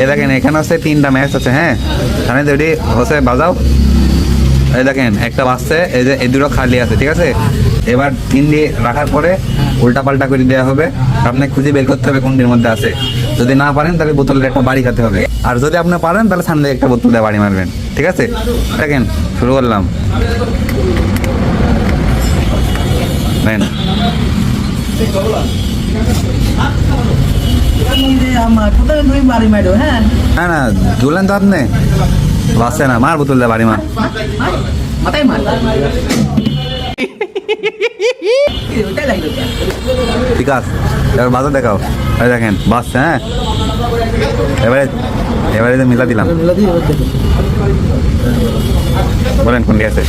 এই দেখেন এখানে হচ্ছে 3টা ম্যাচ আছে। হ্যাঁ, এখানে যদি হচ্ছে বাজাও, এই দেখেন একটা বাজছে, এই যে এই দুটো খালি আছে, ঠিক আছে। এবার 3 দিয়ে রাখার পরে উল্টা পাল্টা করে দেওয়া হবে, আপনি খুঁজে বের করতে হবে কোনটির মধ্যে আছে। যদি না পারেন তাহলে বোতলের একটা বাড়ি খেতে হবে, আর যদি আপনি পারেন তাহলে সামনে একটা বোতল দিয়ে বাড়ি মারবেন, ঠিক আছে। দেখেন শুরু করলাম। নেন। না না ধুলেন তো আপনি, বাসছে না, মার বোতল দিয়ে বাড়ি মার। ঠিক আছে, এবার বাজার দেখাও। এই দেখেন বাসছে। হ্যাঁ, এবারে এবারে যে মিলা দিলাম, বলেন কোনটি আছে।